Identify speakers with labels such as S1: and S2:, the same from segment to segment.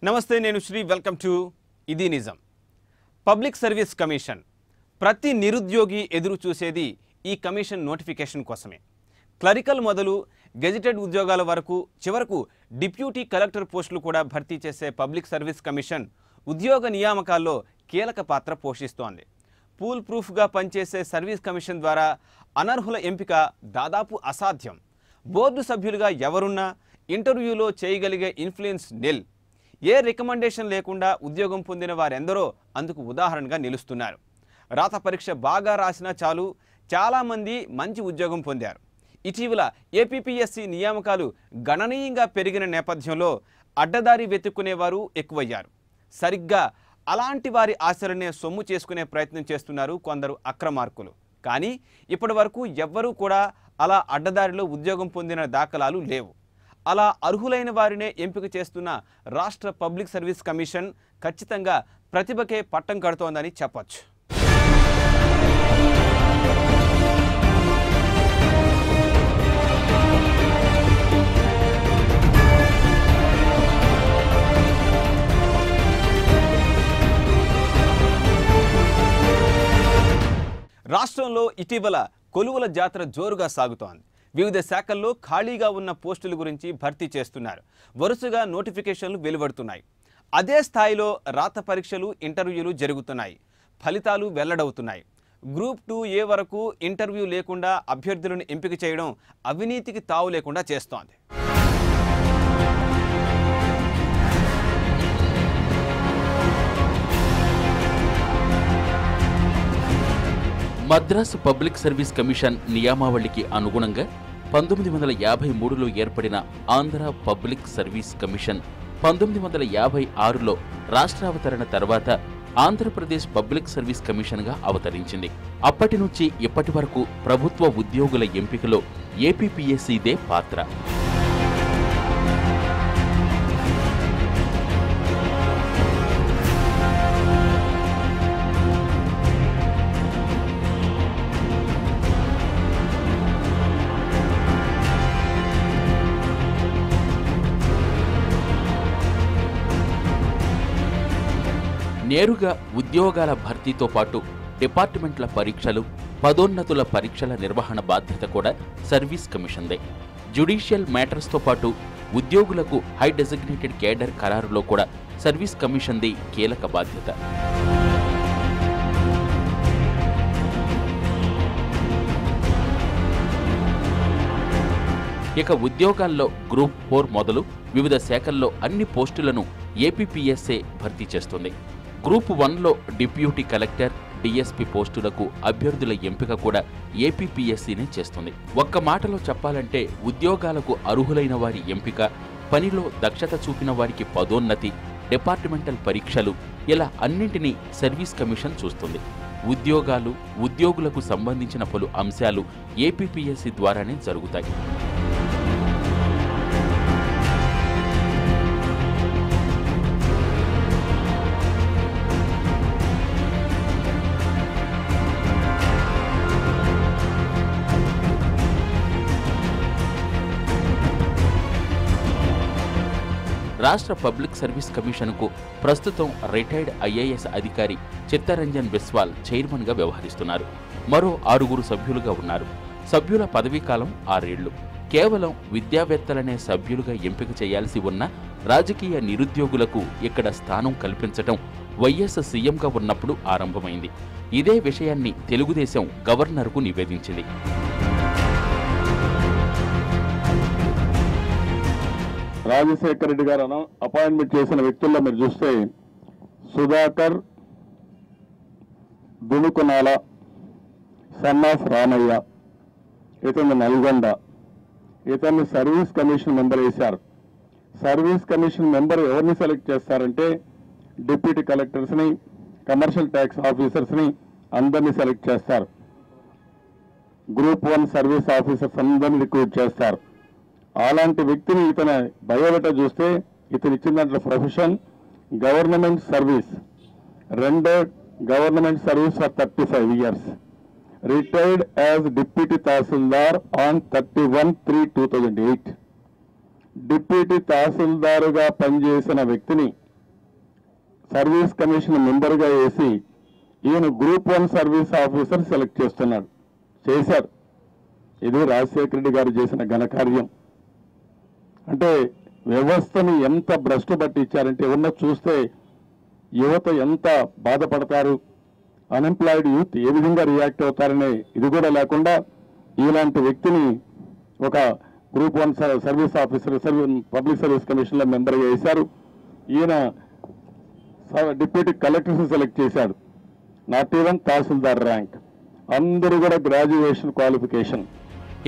S1: నమస్తే నేను Shri welcome to ఇది నిజం పబ్లిక్ సర్వీస్ కమిషన్ ప్రతి నిరుద్యోగి ఎదురు చూసేది ఈ కమిషన్ నోటిఫికేషన్ కోసమే క్లరికల్ మొదలు గెజిటెడ్ ఉద్యోగాల వరకు చివరకు డిప్యూటీ కలెక్టర్ పోస్టులు కూడా భర్తీ చేసే పబ్లిక్ సర్వీస్ కమిషన్ ఉద్యోగ నియామకాల్లో కీలక పాత్ర పోషిస్తోంది పూల్ ప్రూఫ్గా పనిచేసే సర్వీస్ కమిషన్ ద్వారా అనర్హుల ఎంపిక దాదాపు అసాధ్యం బోర్డు సభ్యులుగా ఎవరున్నా ఇంటర్వ్యూలో చేయగలిగే ఇన్ఫ్లుయెన్స్ నిల్ ఏ రికమెండేషన్ లేకుండా ఉద్యోగం పొందిన వారెందరో అందుకు ఉదాహరణగా నిలుస్తున్నారు రాత పరీక్ష బాగా రాసినా చాలు చాలామంది మంచి ఉద్యోగం పొందారు ఇటీవల ఏపీపీఎస్సీ నియామకాలు గణనీయంగా పెరిగిన నేపథ్యంలో అడ్డదారి వెతుక్కునేవారు ఎక్కువయ్యారు సరిగ్గా అలాంటి వారి ఆశలనే సొమ్ము చేసుకునే ప్రయత్నం చేస్తున్నారు కొందరు అక్రమార్కులు కానీ ఇప్పటివరకు ఎవ్వరూ కూడా అలా అడ్డదారిలో ఉద్యోగం పొందిన దాఖలాలు లేవు అలా అర్హులైన వారినే ఎంపిక చేస్తున్న రాష్ట్ర పబ్లిక్ సర్వీస్ కమిషన్ ఖచ్చితంగా ప్రతిభకే పట్టం కడుతోందని చెప్పొచ్చు రాష్ట్రంలో ఇటీవల కొలువుల జాతర జోరుగా సాగుతోంది వివిధ శాఖల్లో ఖాళీగా ఉన్న పోస్టుల గురించి భర్తీ చేస్తున్నారు వరుసగా నోటిఫికేషన్లు వెలువడుతున్నాయి అదే స్థాయిలో రాత పరీక్షలు ఇంటర్వ్యూలు జరుగుతున్నాయి ఫలితాలు వెల్లడవుతున్నాయి గ్రూప్ 2A వరకు ఇంటర్వ్యూ లేకుండా అభ్యర్థులను ఎంపిక చేయడం అవినీతికి తావు లేకుండా చేస్తోంది
S2: మద్రాసు పబ్లిక్ సర్వీస్ కమిషన్ నియమావళికి అనుగుణంగా 1953లో ఏర్పడిన ఆంధ్ర పబ్లిక్ సర్వీస్ కమిషన్ 1956లో రాష్ట్రావతరణ తర్వాత ఆంధ్రప్రదేశ్ పబ్లిక్ సర్వీస్ కమిషన్గా అవతరించింది అప్పటి నుంచి ఇప్పటి వరకు ప్రభుత్వ ఉద్యోగుల ఎంపికలో ఏపీపీఎస్సీదే పాత్ర నేరుగా ఉద్యోగాల భర్తీతో పాటు డిపార్ట్మెంట్ల పరీక్షలు పదోన్నతుల పరీక్షల నిర్వహణ బాధ్యత కూడా సర్వీస్ కమిషన్దే జ్యుడిషియల్ మ్యాటర్స్తో పాటు ఉద్యోగులకు హై డెసిగ్నేటెడ్ కేడర్ ఖరారులో కూడా సర్వీస్ కమిషన్ది కీలక బాధ్యత ఇక ఉద్యోగాల్లో గ్రూప్ 4 మొదలు వివిధ శాఖల్లో అన్ని పోస్టులను ఏపీపీఎస్సీ భర్తీ చేస్తుంది గ్రూప్ 1లో డిప్యూటీ కలెక్టర్ డిఎస్పీ పోస్టులకు అభ్యర్థుల ఎంపిక కూడా ఏపీపీఎస్సీనే చేస్తుంది ఒక్క మాటలో చెప్పాలంటే ఉద్యోగాలకు అర్హులైన వారి ఎంపిక పనిలో దక్షత చూపిన వారికి పదోన్నతి డిపార్ట్మెంటల్ పరీక్షలు ఇలా అన్నింటినీ సర్వీస్ కమిషన్ చూస్తుంది ఉద్యోగులకు సంబంధించిన పలు అంశాలు ఏపీపీఎస్సీ ద్వారానే జరుగుతాయి రాష్ట్ర పబ్లిక్ సర్వీస్ కమిషన్కు ప్రస్తుతం రిటైర్డ్ ఐఏఎస్ అధికారి చిత్తరంజన్ బిస్వాల్ చైర్మన్గా వ్యవహరిస్తున్నారు మరో 6 సభ్యులుగా ఉన్నారు సభ్యుల పదవీకాలం 6 ఏళ్లు కేవలం విద్యావేత్తలనే సభ్యులుగా ఎంపిక చేయాల్సి ఉన్న రాజకీయ నిరుద్యోగులకు ఇక్కడ స్థానం కల్పించటం వైఎస్ సీఎంగా ఉన్నప్పుడు ఆరంభమైంది ఇదే విషయాన్ని తెలుగుదేశం గవర్నర్కు నివేదించింది
S3: రాజశేఖర రెడ్డి గారు అపాయింట్మెంట్ చేసిన వ్యక్తుల్లో మీరు చూస్తే సుధాకర్ దునుకునాల సన్ ఆఫ్ రామయ్య ఇతను నల్గొండ ఇతన్ని సర్వీస్ కమిషన్ మెంబర్ వేశారు సర్వీస్ కమిషన్ మెంబర్ ఎవరిని సెలెక్ట్ చేస్తారంటే డిప్యూటీ కలెక్టర్స్ని కమర్షియల్ ట్యాక్స్ ఆఫీసర్స్ని అందరినీ సెలెక్ట్ చేస్తారు గ్రూప్ 1 సర్వీస్ ఆఫీసర్స్ అందరినీ రిక్రూట్ చేస్తారు అలాంటి వ్యక్తిని ఇతని బయోడేటా చూస్తే ఇతను ఇచ్చిన దాంట్లో profession government service rendered government service for 35 years retired as deputy tahsildar on 31/3/2008 deputy తహసీల్దారుగా పనిచేసిన వ్యక్తిని సర్వీస్ కమిషన్ మెంబర్గా వేసి ఈయన గ్రూప్ 1 సర్వీస్ ఆఫీసర్ సెలెక్ట్ చేశారు. ఇది రాజశేఖర రెడ్డి గారు చేసిన ఘనకార్యం. అంటే వ్యవస్థని ఎంత భ్రష్టు పట్టించారంటే చూస్తే యువత ఎంత బాధపడతారు, అన్ఎంప్లాయిడ్ యూత్ ఏ విధంగా రియాక్ట్ అవుతారనే ఇది కూడా లేకుండా ఇలాంటి వ్యక్తిని ఒక group 1 service officer public service కమిషన్లో మెంబర్గా వేశారు. ఈయన డిప్యూటీ కలెక్టర్స్ సెలెక్ట్ చేశాడు. నాట్ ఈవెన్ తహసీల్దార్ ర్యాంక్, అందరూ కూడా గ్రాడ్యుయేషన్ క్వాలిఫికేషన్.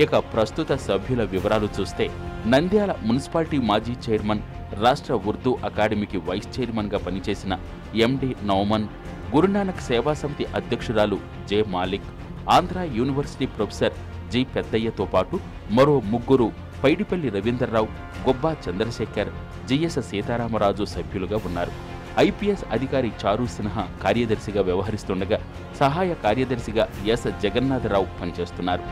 S2: ఇక ప్రస్తుత సభ్యుల వివరాలు చూస్తే నంద్యాల మున్సిపాలిటీ మాజీ చైర్మన్, రాష్ట్ర ఉర్దూ అకాడమీకి వైస్ చైర్మన్గా పనిచేసిన ఎండి నౌమన్, గురునానక్ సేవా సమితి అధ్యక్షురాలు J Malik, Andhra university professor G పెద్దయ్యతో పాటు మరో 3 పైడిపల్లి రవీందర్రావు, గొబ్బా చంద్రశేఖర్, జిఎస్ సీతారామరాజు సభ్యులుగా ఉన్నారు. ఐపీఎస్ అధికారి చారు సిన్హా కార్యదర్శిగా వ్యవహరిస్తుండగా సహాయ కార్యదర్శిగా ఎస్ జగన్నాథరావు పనిచేస్తున్నారు.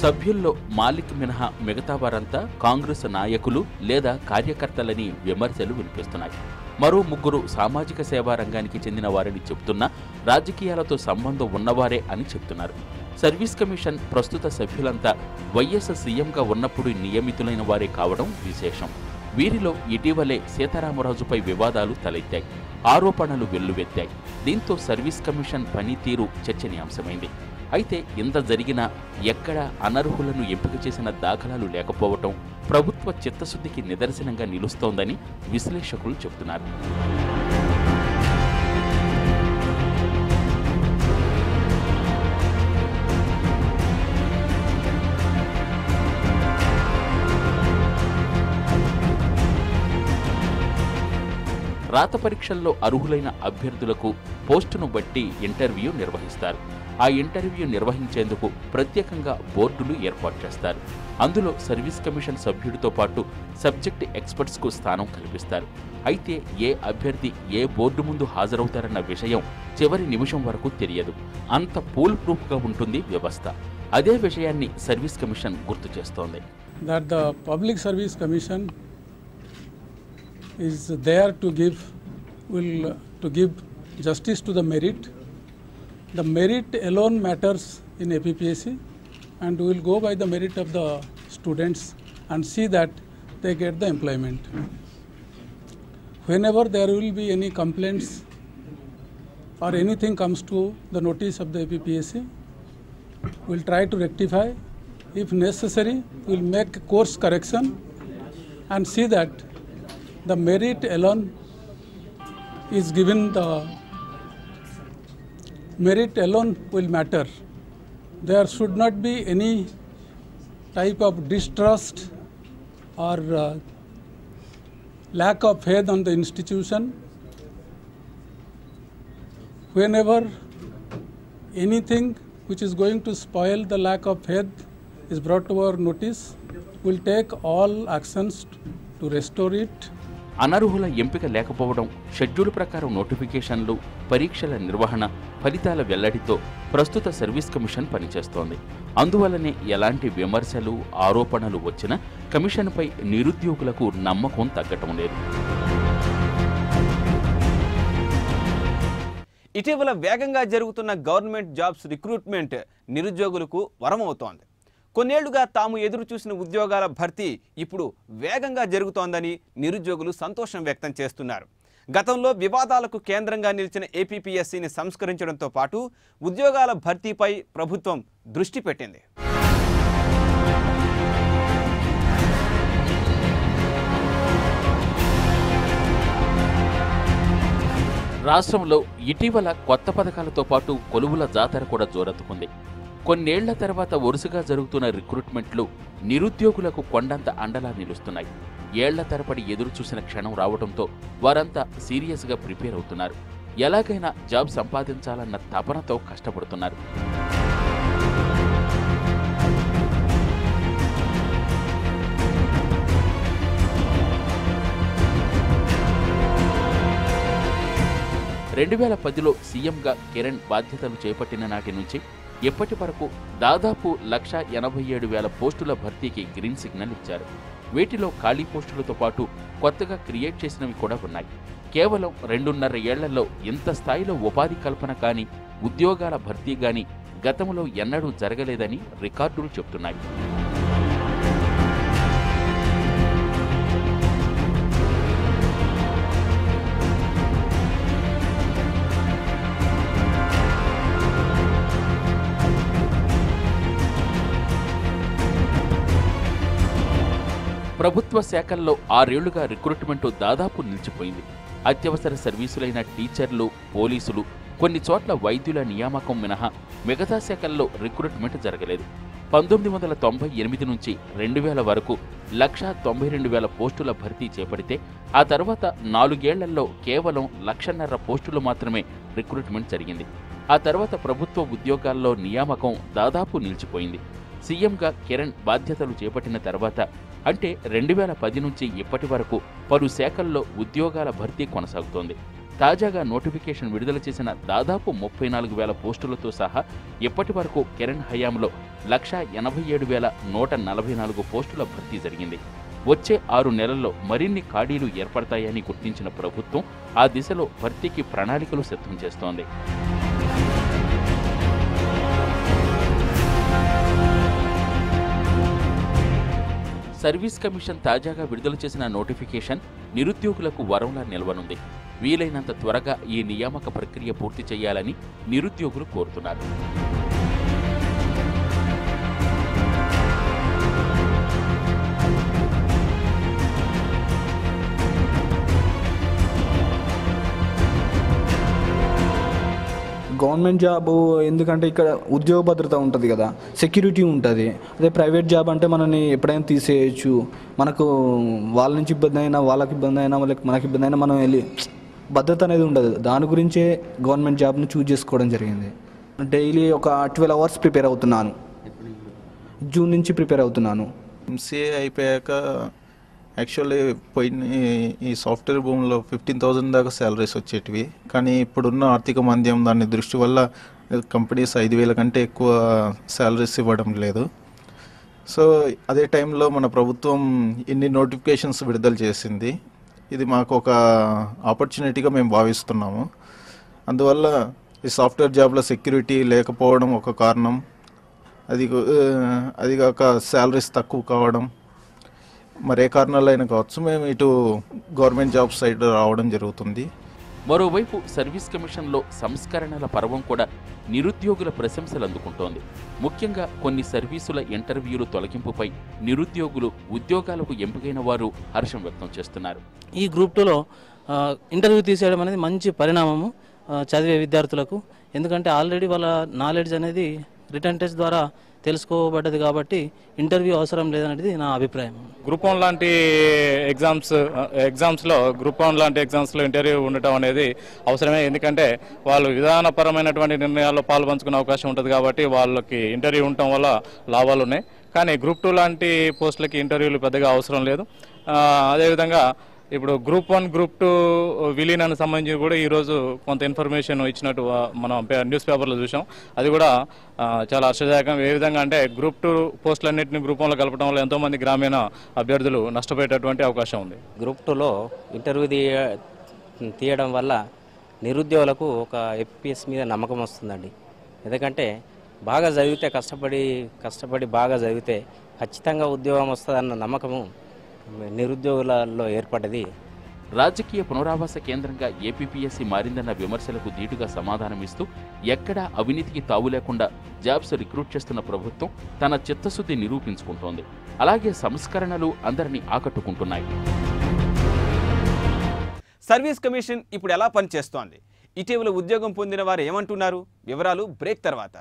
S2: సభ్యుల్లో మాలిక్ మినహా మిగతా వారంతా కాంగ్రెస్ నాయకులు లేదా కార్యకర్తలని విమర్శలు వినిపిస్తున్నాయి. మరో 3 సామాజిక సేవా రంగానికి చెందిన వారని చెబుతున్నా రాజకీయాలతో సంబంధం ఉన్నవారే అని చెబుతున్నారు. సర్వీస్ కమిషన్ ప్రస్తుత సభ్యులంతా వైఎస్ సీఎంగా ఉన్నప్పుడు నియమితులైన వారే కావడం విశేషం. వీరిలో ఇటీవలే సీతారామరాజుపై వివాదాలు తలెత్తాయి, ఆరోపణలు వెల్లువెత్తాయి. దీంతో సర్వీస్ కమిషన్ పనితీరు చర్చనీయాంశమైంది. అయితే ఇంత జరిగినా ఎక్కడా అనర్హులను ఎంపిక చేసిన దాఖలాలు లేకపోవటం ప్రభుత్వ చిత్తశుద్ధికి నిదర్శనంగా నిలుస్తోందని విశ్లేషకులు చెబుతున్నారు. రాత పరీక్షల్లో అర్హులైన అభ్యర్థులకు పోస్టును బట్టి ఇంటర్వ్యూ నిర్వహిస్తారు. ఆ ఇంటర్వ్యూ నిర్వహించేందుకు ప్రత్యేకంగా బోర్డులు ఏర్పాటు చేస్తారు. అందులో సర్వీస్ కమిషన్ సభ్యుడితో పాటు సబ్జెక్ట్ ఎక్స్పర్ట్స్కు స్థానం కల్పిస్తారు. అయితే ఏ అభ్యర్థి ఏ బోర్డు ముందు హాజరవుతారన్న విషయం చివరి నిమిషం వరకు తెలియదు. అంత పూల్ ప్రూఫ్గా ఉంటుంది వ్యవస్థ. అదే విషయాన్ని సర్వీస్ కమిషన్ గుర్తు చేస్తోంది.
S4: That the Public Service Commission is there to give justice to the merit. The merit alone matters in APPSC, and we will go by the merit of the students and see that they get the employment. Whenever there will be any complaints or anything comes to the notice of the APPSC, we will try to rectify. If necessary, we will make course correction and see that the merit alone is given. The merit alone will matter. There should not be any type of distrust or lack of faith on the institution. Whenever anything which is going to spoil the lack of faith is brought to our notice, we will take all actions to restore it.
S2: అనర్హుల ఎంపిక లేకపోవడం, schedule ప్రకారం నోటిఫికేషన్లు, పరీక్షల నిర్వహణ, ఫలితాల వెల్లడితో ప్రస్తుత service commission పనిచేస్తోంది. అందువల్లనే ఎలాంటి విమర్శలు, ఆరోపణలు వచ్చినా కమిషన్పై నిరుద్యోగులకు నమ్మకం తగ్గటం లేదు.
S1: ఇటీవల వేగంగా జరుగుతున్న గవర్నమెంట్ జాబ్స్ రిక్రూట్మెంట్ నిరుద్యోగులకు వరమవుతోంది. కొన్నేళ్లుగా తాము ఎదురు చూసిన ఉద్యోగాల భర్తీ ఇప్పుడు వేగంగా జరుగుతోందని నిరుద్యోగులు సంతోషం వ్యక్తం చేస్తున్నారు. గతంలో వివాదాలకు కేంద్రంగా నిలిచిన ఏపీపీఎస్సీని సంస్కరించడంతో పాటు ఉద్యోగాల భర్తీపై ప్రభుత్వం దృష్టి పెట్టింది.
S2: రాష్ట్రంలో ఇటీవల కొత్త పథకాలతో పాటు కొలువుల జాతర కూడా జోరెత్తుకుంది. కొన్నేళ్ల తర్వాత వరుసగా జరుగుతున్న రిక్రూట్మెంట్లు నిరుద్యోగులకు కొండంత అండలా నిలుస్తున్నాయి. ఏళ్ల తరబడి ఎదురు చూసిన క్షణం రావడంతో వారంతా సీరియస్గా ప్రిపేర్ అవుతున్నారు. ఎలాగైనా జాబ్ సంపాదించాలన్న తపనతో కష్టపడుతున్నారు. (2010) సీఎంగా కిరణ్ బాధ్యతలు చేపట్టిన నాటి నుంచి ఇప్పటి వరకు దాదాపు 1,87,000 పోస్టుల భర్తీకి గ్రీన్ సిగ్నల్ ఇచ్చారు. వీటిలో ఖాళీ పోస్టులతో పాటు కొత్తగా క్రియేట్ చేసినవి కూడా ఉన్నాయి. కేవలం 2.5 ఏళ్లలో ఇంత స్థాయిలో ఉపాధి కల్పన కానీ ఉద్యోగాల భర్తీ కానీ గతంలో ఎన్నడూ జరగలేదని రికార్డులు చెబుతున్నాయి. ప్రభుత్వ శాఖల్లో 6 ఏళ్లుగా రిక్రూట్మెంట్ దాదాపు నిలిచిపోయింది. అత్యవసర సర్వీసులైన టీచర్లు, పోలీసులు, కొన్ని చోట్ల వైద్యుల నియామకం మినహా మిగతా శాఖల్లో రిక్రూట్మెంట్ జరగలేదు. 1998 నుంచి 2000 వరకు 1,92,000 పోస్టుల భర్తీ చేపడితే ఆ తర్వాత 4 ఏళ్లలో కేవలం 1,50,000 పోస్టులు మాత్రమే రిక్రూట్మెంట్ జరిగింది. ఆ తర్వాత ప్రభుత్వ ఉద్యోగాల్లో నియామకం దాదాపు నిలిచిపోయింది. సీఎంగా కిరణ్ బాధ్యతలు చేపట్టిన తర్వాత అంటే 2010 నుంచి ఇప్పటి వరకు పలు శాఖల్లో ఉద్యోగాల భర్తీ కొనసాగుతోంది. తాజాగా నోటిఫికేషన్ విడుదల చేసిన దాదాపు 34,000 పోస్టులతో సహా ఇప్పటి వరకు కిరణ్ హయాంలో 1,87,144 పోస్టుల భర్తీ జరిగింది. వచ్చే 6 నెలల్లో మరిన్ని ఖాళీలు ఏర్పడతాయని గుర్తించిన ప్రభుత్వం ఆ దిశలో భర్తీకి ప్రణాళికలు సిద్ధం చేస్తోంది. సర్వీస్ కమిషన్ తాజాగా విడుదల చేసిన నోటిఫికేషన్ నిరుద్యోగులకు వరంలా నిలవనుంది. వీలైనంత త్వరగా ఈ నియామక ప్రక్రియ పూర్తి చేయాలని నిరుద్యోగులు కోరుతున్నారు.
S5: గవర్నమెంట్ జాబ్ ఎందుకంటే ఇక్కడ ఉద్యోగ భద్రత ఉంటుంది కదా, సెక్యూరిటీ ఉంటుంది. అదే ప్రైవేట్ జాబ్ అంటే మనని ఎప్పుడైనా తీసేయచ్చు. మనకు వాళ్ళ నుంచి ఇబ్బంది అయినా, వాళ్ళకి ఇబ్బంది అయినా, మనకి ఇబ్బంది అయినా మనం వెళ్ళి భద్రత అనేది ఉండదు. దాని గురించే గవర్నమెంట్ జాబ్ను చూజ్ చేసుకోవడం జరిగింది. డైలీ ఒక 12 అవర్స్ ప్రిపేర్ అవుతున్నాను. జూన్ నుంచి ప్రిపేర్ అవుతున్నాను.
S6: ఎంసీఏ అయిపోయాక యాక్చువల్లీ పోయిన ఈ సాఫ్ట్వేర్ భూమిలో 15,000 దాకా శాలరీస్ వచ్చేటివి. కానీ ఇప్పుడున్న ఆర్థిక మాంద్యం దాని దృష్టి వల్ల కంపెనీస్ 5,000 కంటే ఎక్కువ శాలరీస్ ఇవ్వడం లేదు. సో అదే టైంలో మన ప్రభుత్వం ఇన్ని నోటిఫికేషన్స్ విడుదల చేసింది. ఇది మాకు ఒక ఆపర్చునిటీగా మేము భావిస్తున్నాము. అందువల్ల ఈ సాఫ్ట్వేర్ జాబ్లో సెక్యూరిటీ లేకపోవడం ఒక కారణం, అది కాక శాలరీస్ తక్కువ కావడం, మరే కారణాలైనా కావచ్చు, మేము ఇటు గవర్నమెంట్ జాబ్ సైడ్ రావడం జరుగుతుంది.
S2: మరోవైపు సర్వీస్ కమిషన్లో సంస్కరణల పర్వం కూడా నిరుద్యోగుల ప్రశంసలు అందుకుంటోంది. ముఖ్యంగా కొన్ని సర్వీసుల ఇంటర్వ్యూలు తొలగింపుపై నిరుద్యోగులు, ఉద్యోగాలకు ఎంపికైన వారు హర్షం వ్యక్తం చేస్తున్నారు.
S7: ఈ గ్రూప్ 2లో ఇంటర్వ్యూ తీసేయడం అనేది మంచి పరిణామము చదివే విద్యార్థులకు. ఎందుకంటే ఆల్రెడీ వాళ్ళ నాలెడ్జ్ అనేది రిటర్న్ టెస్ట్ ద్వారా తెలుసుకోబడ్డది కాబట్టి ఇంటర్వ్యూ అవసరం లేదనేది నా అభిప్రాయం.
S8: గ్రూప్ 1 లాంటి ఎగ్జామ్స్లో ఇంటర్వ్యూ ఉండటం అనేది అవసరమే. ఎందుకంటే వాళ్ళు విధానపరమైనటువంటి నిర్ణయాల్లో పాల్పంచుకునే అవకాశం ఉంటుంది కాబట్టి వాళ్ళకి ఇంటర్వ్యూ ఉండటం వల్ల లాభాలు ఉన్నాయి. కానీ గ్రూప్ 2 లాంటి పోస్టులకి ఇంటర్వ్యూలు పెద్దగా అవసరం లేదు. అదేవిధంగా ఇప్పుడు గ్రూప్ 1, గ్రూప్ 2 విలీనానికి సంబంధించి కూడా ఈరోజు కొంత ఇన్ఫర్మేషన్ ఇచ్చినట్టు మనం న్యూస్ పేపర్లో చూసాం. అది కూడా చాలా హర్షదాయకం. ఏ విధంగా అంటే గ్రూప్ 2 పోస్టులన్నింటినీ గ్రూప్ 1లో కలపడం వల్ల ఎంతోమంది గ్రామీణ అభ్యర్థులు నష్టపోయేటటువంటి అవకాశం ఉంది.
S9: గ్రూప్ 2లో ఇంటర్వ్యూ తీయడం వల్ల నిరుద్యోగులకు ఒక ఎఫ్పిఎస్ మీద నమ్మకం వస్తుందండి. ఎందుకంటే బాగా చదివితే, కష్టపడి బాగా చదివితే ఖచ్చితంగా ఉద్యోగం వస్తుందన్న నమ్మకము నిరుద్యోగులలో ఏర్పడ్డది.
S2: రాజకీయ పునరావాస కేంద్రంగా ఏపీపీఎస్సీ మారిందన్న విమర్శలకు ధీటుగా సమాధానమిస్తూ ఎక్కడా అవినీతికి తావు లేకుండా జాబ్స్ రిక్రూట్ చేస్తున్న ప్రభుత్వం తన చిత్తశుద్ధి నిరూపించుకుంటోంది. అలాగే సంస్కరణలు అందరినీ ఆకట్టుకుంటున్నాయి.
S1: సర్వీస్ కమిషన్ ఇప్పుడు ఎలా పనిచేస్తోంది? ఇటీవల ఉద్యోగం పొందిన వారు ఏమంటున్నారు? వివరాలు బ్రేక్ తర్వాత.